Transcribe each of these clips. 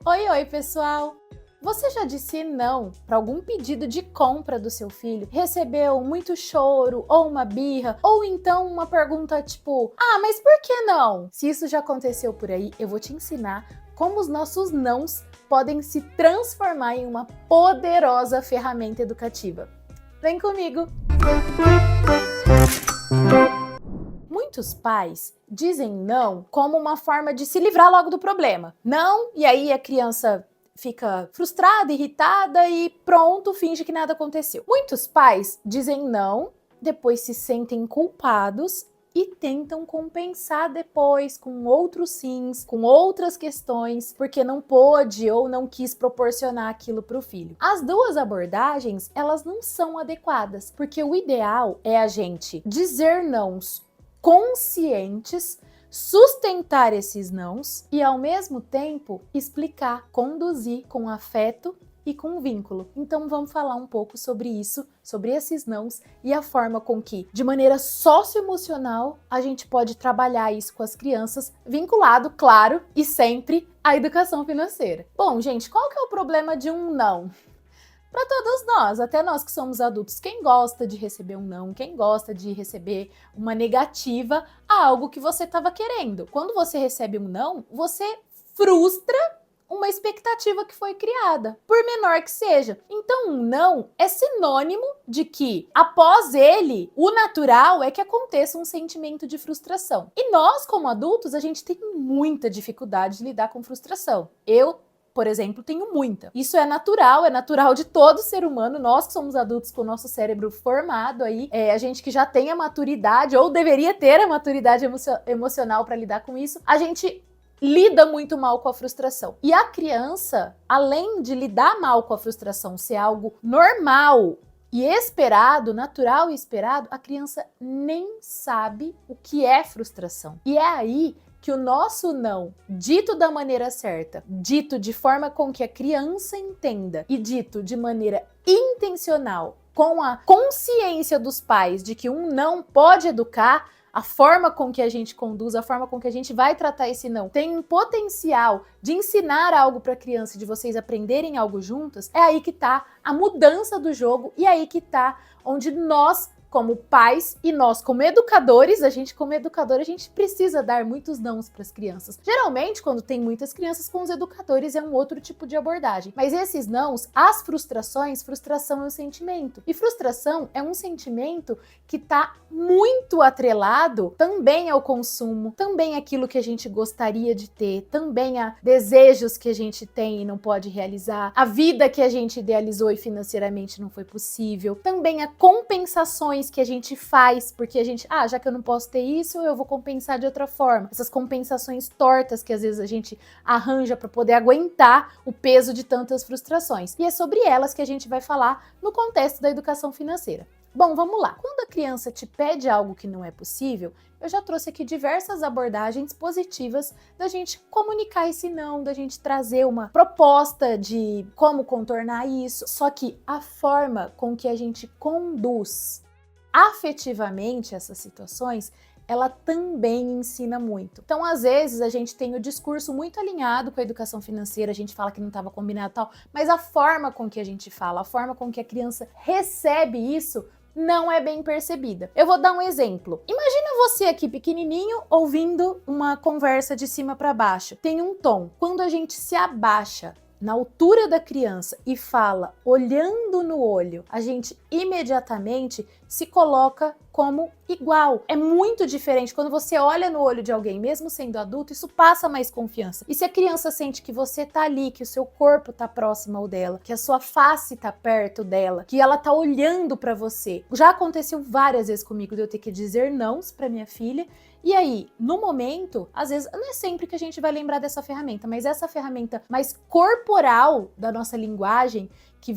Oi, oi, pessoal! Você já disse não para algum pedido de compra do seu filho? Recebeu muito choro, ou uma birra, ou então uma pergunta tipo: ah, mas por que não? Se isso já aconteceu por aí, eu vou te ensinar como os nossos nãos podem se transformar em uma poderosa ferramenta educativa. Vem comigo! Muitos pais dizem não como uma forma de se livrar logo do problema. Não, e aí a criança fica frustrada, irritada e pronto, finge que nada aconteceu. Muitos pais dizem não, depois se sentem culpados e tentam compensar depois com outros sims, com outras questões, porque não pôde ou não quis proporcionar aquilo para o filho. As duas abordagens, elas não são adequadas, porque o ideal é a gente dizer nãos conscientes, sustentar esses nãos e, ao mesmo tempo, explicar, conduzir com afeto e com vínculo. Então vamos falar um pouco sobre isso, sobre esses nãos e a forma com que, de maneira socioemocional, a gente pode trabalhar isso com as crianças, vinculado, claro, e sempre à educação financeira. Bom, gente, qual que é o problema de um não? Para todos nós, até nós que somos adultos, quem gosta de receber um não, quem gosta de receber uma negativa a algo que você estava querendo. Quando você recebe um não, você frustra uma expectativa que foi criada, por menor que seja. Então, um não é sinônimo de que, após ele, o natural é que aconteça um sentimento de frustração. E nós, como adultos, a gente tem muita dificuldade de lidar com frustração. Eu, por exemplo, tenho muita. Isso é natural de todo ser humano. Nós que somos adultos com o nosso cérebro formado aí, a gente que já tem a maturidade, ou deveria ter a maturidade emocional para lidar com isso, a gente lida muito mal com a frustração. E a criança, além de lidar mal com a frustração ser algo normal e esperado, natural e esperado, a criança nem sabe o que é frustração. E é aí que o nosso não, dito da maneira certa, dito de forma com que a criança entenda e dito de maneira intencional, com a consciência dos pais de que um não pode educar, a forma com que a gente conduz, a forma com que a gente vai tratar esse não, tem um potencial de ensinar algo para a criança e de vocês aprenderem algo juntos, é aí que tá a mudança do jogo e é aí que tá onde nós, como pais e nós como educadores, a gente precisa dar muitos nãos para as crianças. Geralmente, quando tem muitas crianças com os educadores, é um outro tipo de abordagem. Mas esses nãos, as frustrações, frustração é um sentimento. E frustração é um sentimento que está muito atrelado também ao consumo, também àquilo que a gente gostaria de ter, também a desejos que a gente tem e não pode realizar, a vida que a gente idealizou e financeiramente não foi possível, também a compensações que a gente faz, porque a gente, já que eu não posso ter isso, eu vou compensar de outra forma. Essas compensações tortas que às vezes a gente arranja para poder aguentar o peso de tantas frustrações. E é sobre elas que a gente vai falar no contexto da educação financeira. Bom, vamos lá. Quando a criança te pede algo que não é possível, eu já trouxe aqui diversas abordagens positivas da gente comunicar esse não, da gente trazer uma proposta de como contornar isso. Só que a forma com que a gente conduz afetivamente essas situações, ela também ensina muito. Então, às vezes, a gente tem o discurso muito alinhado com a educação financeira, a gente fala que não estava combinado e tal, mas a forma com que a gente fala, a forma com que a criança recebe isso, não é bem percebida. Eu vou dar um exemplo. Imagina você aqui pequenininho ouvindo uma conversa de cima para baixo. Tem um tom. Quando a gente se abaixa na altura da criança e fala olhando no olho, a gente imediatamente se coloca como igual. É muito diferente quando você olha no olho de alguém, mesmo sendo adulto, isso passa mais confiança. E se a criança sente que você tá ali, que o seu corpo tá próximo ao dela, que a sua face tá perto dela, que ela tá olhando para você. Já aconteceu várias vezes comigo de eu ter que dizer nãos para minha filha. E aí, no momento, às vezes, não é sempre que a gente vai lembrar dessa ferramenta, mas essa ferramenta mais corporal da nossa linguagem, que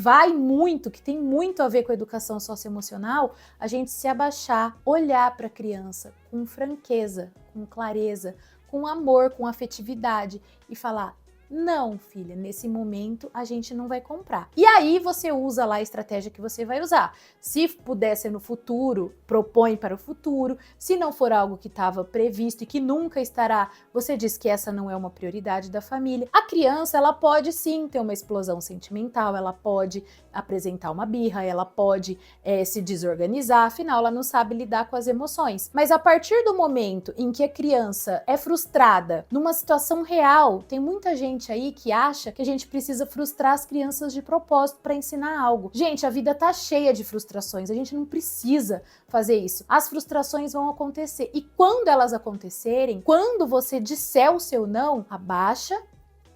tem muito a ver com a educação socioemocional, a gente se abaixar, olhar para a criança com franqueza, com clareza, com amor, com afetividade e falar: Não, filha, nesse momento a gente não vai comprar. E aí você usa lá a estratégia que você vai usar. Se puder ser no futuro, propõe para o futuro. Se não for algo que estava previsto e que nunca estará, você diz que essa não é uma prioridade da família. A criança, ela pode sim ter uma explosão sentimental, ela pode apresentar uma birra, ela pode se desorganizar, afinal ela não sabe lidar com as emoções. Mas a partir do momento em que a criança é frustrada numa situação real, tem muita gente aí que acha que a gente precisa frustrar as crianças de propósito para ensinar algo. Gente, a vida tá cheia de frustrações, a gente não precisa fazer isso. As frustrações vão acontecer e quando elas acontecerem, quando você disser o seu não, abaixa,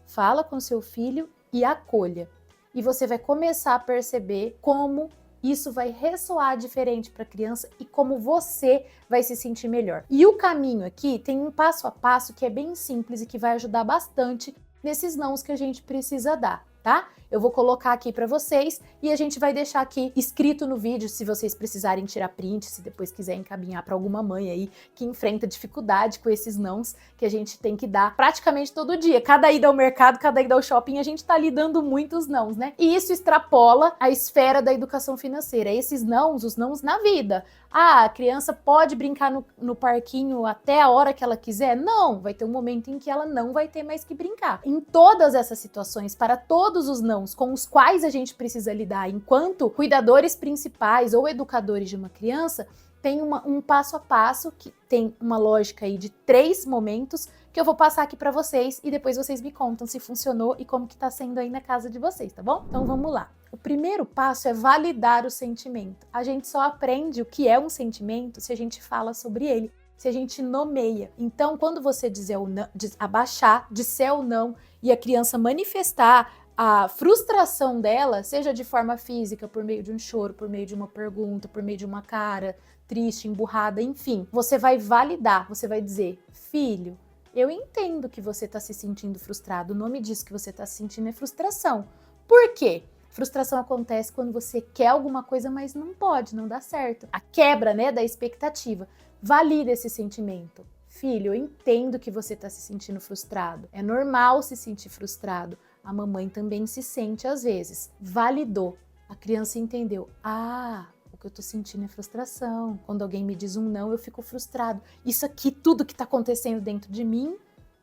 fala com seu filho e acolha. E você vai começar a perceber como isso vai ressoar diferente para a criança e como você vai se sentir melhor. E o caminho aqui tem um passo a passo que é bem simples e que vai ajudar bastante nesses nãos que a gente precisa dar, tá? Eu vou colocar aqui para vocês e a gente vai deixar aqui escrito no vídeo se vocês precisarem tirar print, se depois quiser encaminhar para alguma mãe aí que enfrenta dificuldade com esses nãos que a gente tem que dar praticamente todo dia. Cada ida ao mercado, cada ida ao shopping, a gente tá ali dando muitos nãos, né? E isso extrapola a esfera da educação financeira. Esses nãos, os nãos na vida. Ah, a criança pode brincar no parquinho até a hora que ela quiser? Não, vai ter um momento em que ela não vai ter mais que brincar. Em todas essas situações, para todos os nãos com os quais a gente precisa lidar enquanto cuidadores principais ou educadores de uma criança, tem um passo a passo, que tem uma lógica aí de 3 momentos que eu vou passar aqui para vocês e depois vocês me contam se funcionou e como que tá sendo aí na casa de vocês, tá bom? Então vamos lá. O primeiro passo é validar o sentimento. A gente só aprende o que é um sentimento se a gente fala sobre ele, se a gente nomeia. Então, quando você disser o não, abaixar, disser o não e a criança manifestar a frustração dela, seja de forma física, por meio de um choro, por meio de uma pergunta, por meio de uma cara triste, emburrada, enfim, você vai validar, você vai dizer: filho, eu entendo que você está se sentindo frustrado, o nome disso que você está se sentindo é frustração. Por quê? Frustração acontece quando você quer alguma coisa, mas não pode, não dá certo. A quebra, né, da expectativa. Valida esse sentimento. Filho, eu entendo que você está se sentindo frustrado. É normal se sentir frustrado. A mamãe também se sente às vezes. Validou. A criança entendeu. Ah, o que eu tô sentindo é frustração. Quando alguém me diz um não, eu fico frustrado. Isso aqui, tudo que tá acontecendo dentro de mim,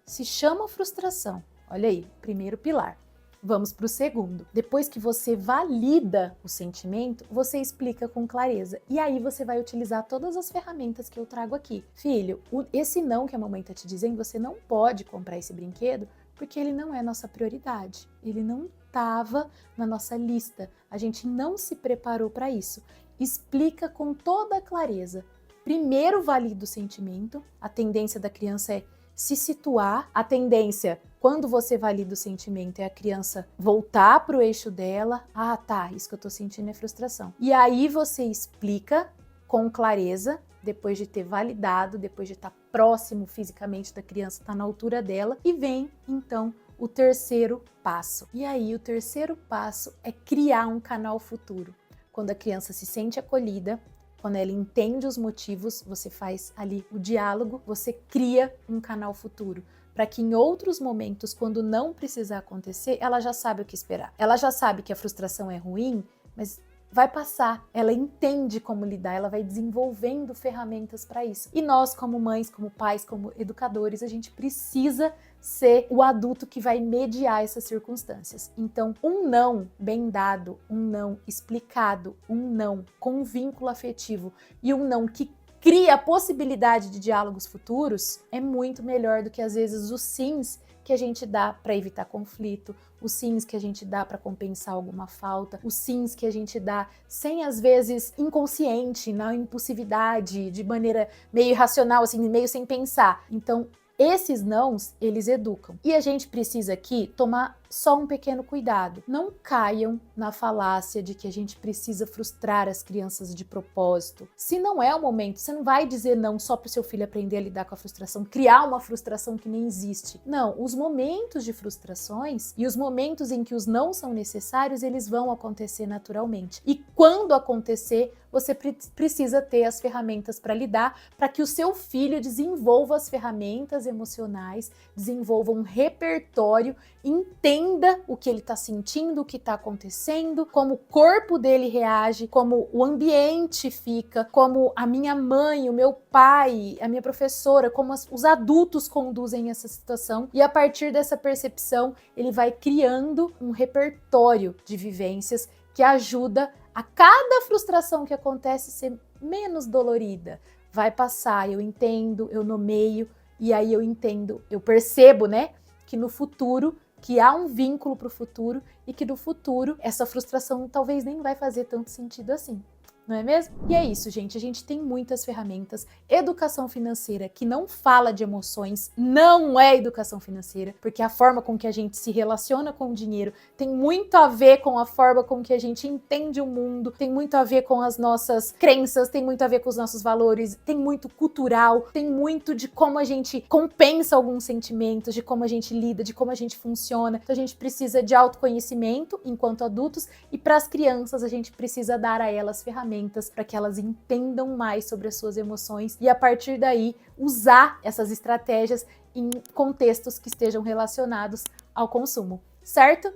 se chama frustração. Olha aí, primeiro pilar. Vamos para o segundo. Depois que você valida o sentimento, você explica com clareza. E aí você vai utilizar todas as ferramentas que eu trago aqui. Filho, esse não que a mamãe tá te dizendo, você não pode comprar esse brinquedo porque ele não é nossa prioridade. Ele não estava na nossa lista. A gente não se preparou para isso. Explica com toda a clareza. Primeiro valida o sentimento. A tendência da criança é se situar. A tendência, quando você valida o sentimento, é a criança voltar para o eixo dela. Ah, tá, isso que eu tô sentindo é frustração. E aí você explica com clareza, depois de ter validado, depois de estar próximo fisicamente da criança, estar na altura dela, e vem, então, o terceiro passo. E aí, o terceiro passo é criar um canal futuro. Quando a criança se sente acolhida, quando ela entende os motivos, você faz ali o diálogo, você cria um canal futuro, para que em outros momentos, quando não precisar acontecer, ela já sabe o que esperar. Ela já sabe que a frustração é ruim, mas vai passar, ela entende como lidar, ela vai desenvolvendo ferramentas para isso. E nós, como mães, como pais, como educadores, a gente precisa ser o adulto que vai mediar essas circunstâncias. Então, um não bem dado, um não explicado, um não com vínculo afetivo e um não que cria a possibilidade de diálogos futuros é muito melhor do que, às vezes, os sims que a gente dá para evitar conflito, os sims que a gente dá para compensar alguma falta, os sims que a gente dá sem, às vezes, inconsciente, na impulsividade, de maneira meio irracional, assim, meio sem pensar. Então, esses nãos, eles educam. E a gente precisa aqui tomar só um pequeno cuidado. Não caiam na falácia de que a gente precisa frustrar as crianças de propósito. Se não é o momento, você não vai dizer não só para o seu filho aprender a lidar com a frustração, criar uma frustração que nem existe. Não, os momentos de frustrações e os momentos em que os não são necessários, eles vão acontecer naturalmente. E quando acontecer, você precisa ter as ferramentas para lidar, para que o seu filho desenvolva as ferramentas emocionais, desenvolva um repertório, entenda o que ele está sentindo, o que está acontecendo, como o corpo dele reage, como o ambiente fica, como a minha mãe, o meu pai, a minha professora, como os adultos conduzem essa situação. E a partir dessa percepção, ele vai criando um repertório de vivências que ajuda a cada frustração que acontece ser menos dolorida. Vai passar, eu entendo, eu nomeio, e aí eu entendo, eu percebo, né, que no futuro, que há um vínculo para o futuro e que no futuro essa frustração talvez nem vai fazer tanto sentido assim. Não é mesmo? E é isso, gente. A gente tem muitas ferramentas. Educação financeira que não fala de emoções não é educação financeira, porque a forma com que a gente se relaciona com o dinheiro tem muito a ver com a forma com que a gente entende o mundo, tem muito a ver com as nossas crenças, tem muito a ver com os nossos valores, tem muito cultural, tem muito de como a gente compensa alguns sentimentos, de como a gente lida, de como a gente funciona. Então a gente precisa de autoconhecimento enquanto adultos e para as crianças a gente precisa dar a elas ferramentas para que elas entendam mais sobre as suas emoções e a partir daí usar essas estratégias em contextos que estejam relacionados ao consumo, certo?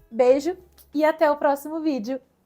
Beijo e até o próximo vídeo!